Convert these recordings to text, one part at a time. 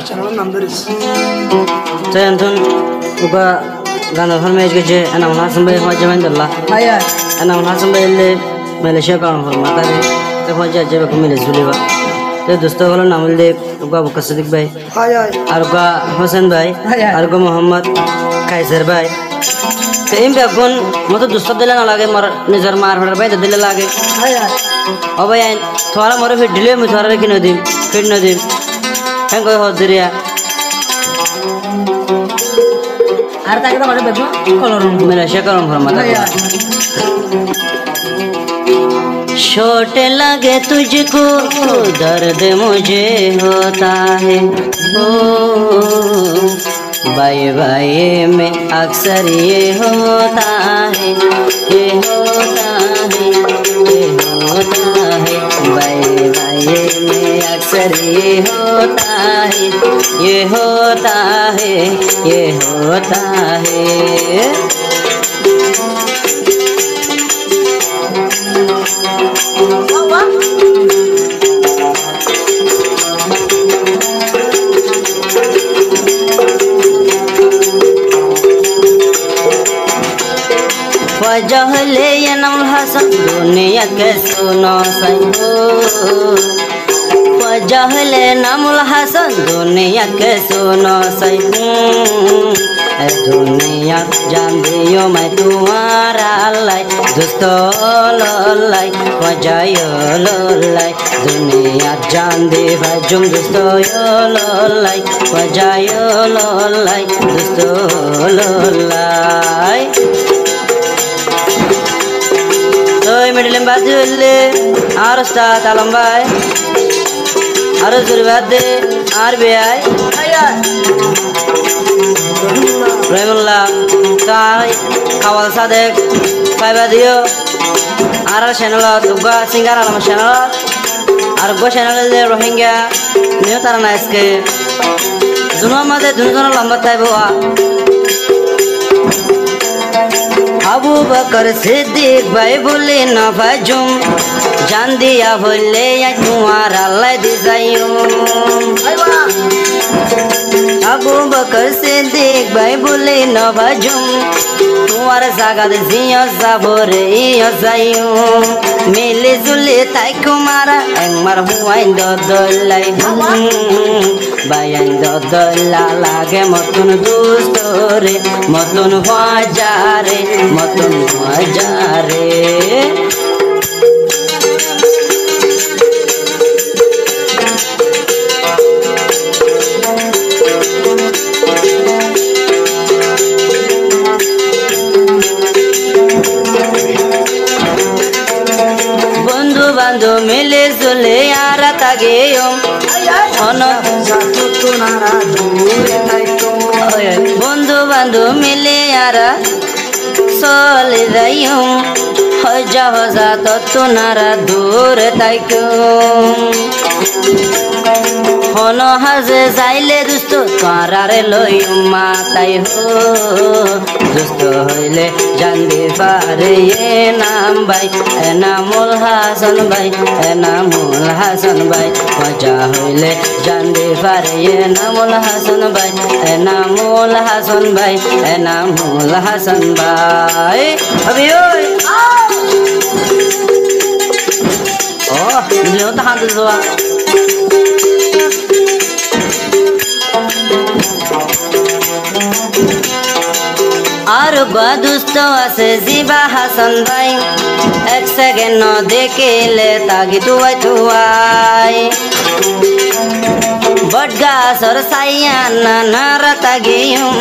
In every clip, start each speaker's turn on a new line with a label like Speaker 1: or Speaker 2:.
Speaker 1: চ্যানেলের নাম ধরিস
Speaker 2: তাই এখন ওকা গান ফরমাইশ গেছে এনাম হাসান ভাই হওয়া জামাইদুল্লাহ এনাম হাসান ভাই এলে মালয়েশিয়া কারণ ফরমা তাকে তো হওয়া যায় যাবে মিলে ঝুলিবা তো দোস্ত হলো নাম হলে ওকা বকর সিদ্দিক ভাই আর ওকা হোসেন ভাই আর ওকা মোহাম্মদ কাইসার ভাই তো এই বেগুন মতো দোস্ত দিলে না লাগে মোর নিজের মার হড়ার ভাই দিলে লাগে ও ভাই আইন তোমারা মোরে ফিট দিলে আমি তোমারা কিনে দিম ফিট ন দিম হ্যাঁ কই হদ দিরিয়া
Speaker 3: আর তাকে তো করে বেগুন কলর
Speaker 2: मेरा शकरम फरमाता है छोटे लगे तुझको दर्द मुझे होता है ओ बाय बाय में अक्सर ये होता है ये होता है ये होता है बाय बाय में अक्सर ये होता है ये होता है ये होता है वजहले यनम हसन दुनिया के सुनो सही वजहले नमुल हसन दुनिया के सुनो सही दुनिया जान दियो मैं तुम्हारा लाई दोस्तों लाई वजायो लाई दुनिया जान दे भजुम दोस्तों लाई वजायो लाई दोस्तों लाई मिडिल बात और उस्ताद आलम भाई और जुर्बाद आर बी आई रहीमुल्लाह ताई कावल सादेक पाइबा दियो आर चैनल दुगा सिंगार आलम चैनल और गो चैनल दे रोहिंग्या न्यू तारा नाइस के दोनों मध्य दोनों लंबा ताई बुआ अबू बकर सिद्दीक भाई बोले न भजुम जान दिया बोले या तुम्हारा लाई दिजायूं अबू बकर सिद्दीक भाई बोले न भजुम तुम्हारा जागत जियो जाबोरे यो जायूं मिले जुले ताई कुमारा एंगमार हुआइन ददलाई बायाइन ददला लागे मतुन दुस्तोरे मतुन हजारे मतुन हजारे बंधु बांधु मिले जुले यार तागे बंधु बांधु मिले यार सोले जायूं हजा हजा तो तुनारा दूर ताइकुं होनो हजे जाइले दोस्तो तारारे लइयुं माताई हो दोस्तो हइले जान्दे पारे ये नाम भाई एनामुल हासन भाई एनामुल हासन भाई मजा हइले जान्दे पारे ये नामुल हासन भाई एनामुल हासन भाई एनामुल हासन भाई अभी ओए ओह मिलो तो हाथ जोआ और दोस्त आसे जीवा हासन भाई एक सेकेंड न देखे ले ताकि तुआई बड़गा सर साइयाना नारता गेयूं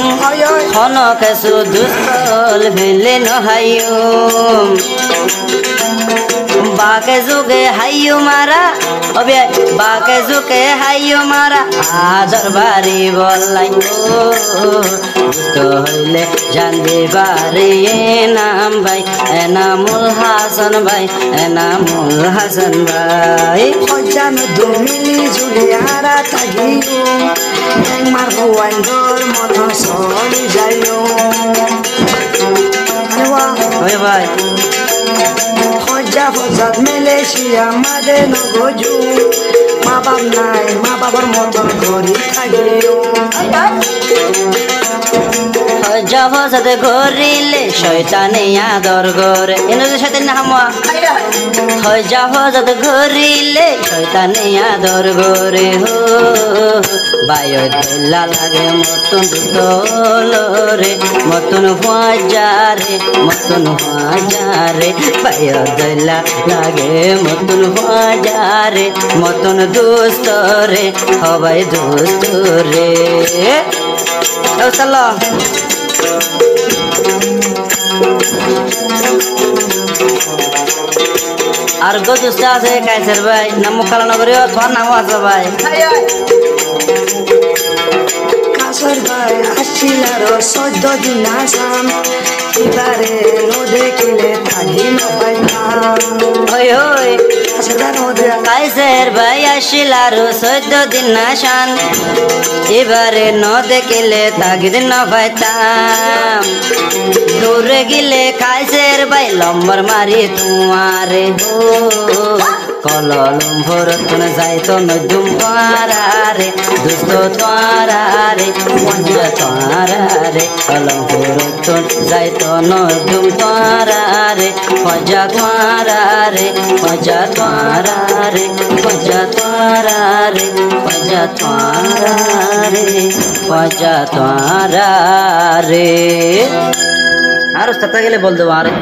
Speaker 2: होनो के सुदुस्तल भेले न हायूं बाके जुगे हायु मारा अबे बाके जुगे हायु मारा आदर बारी बोलाई तो हइले जान्दे बारे ये नाम भाई एनामुल हासन भाई एनामुल हासन भाई
Speaker 1: हजान दो मिली जुले आरा तागियो मार हुआइन दर मथा सली जायो अरे वाह
Speaker 2: ओए भाई
Speaker 1: हजा ফজাত মালয়েশিয়া মাদে নগজু মা বাপ নাই মা বাবার মরণ করি থাকিও
Speaker 2: জবজত গরিলে শয়তানে আদর গরে এনে শয়তান না হামা হয় জবজত গরিলে শয়তানে আদর গরে হো বায়ো দিলা লাগে মতন দোলরে মতন হাজারে বায়ো দিলা লাগে মতন হাজারে মতন দোস্তরে হবাই দোস্তরে চলো আর গজুসটা আছে কাইসের ভাই নাম কালা নগরী তোমার নামও আছে ভাই
Speaker 1: কাসর ভাই আসছিল আরো 14 দিন আসাম এবারে নো দেখিলে থাকি না পাইতাম
Speaker 2: ওই ওই
Speaker 1: কাসর ভাই
Speaker 2: কাইসের ভাই আসছিল আরো 14 দিন আসান এবারে ন দেখিলে তাগিদ না পাইতাম দূরে গিলে কাইসের ভাই লম্বর মারি তোমারে হো কললম ভরতন যাইতো নদুম পারারে দুস্ত তোয়ারারে মঞ্জা তোয়ারারে কলম ভরতন যাইতো নদুম তোয়ারারে মজা তোয়ারারে মজা তোয়ারারে মজা তোয়ারারে মজা তোয়ারারে মজা তোয়ারারে আর উস্তাদ গেলে বল দেবো আরে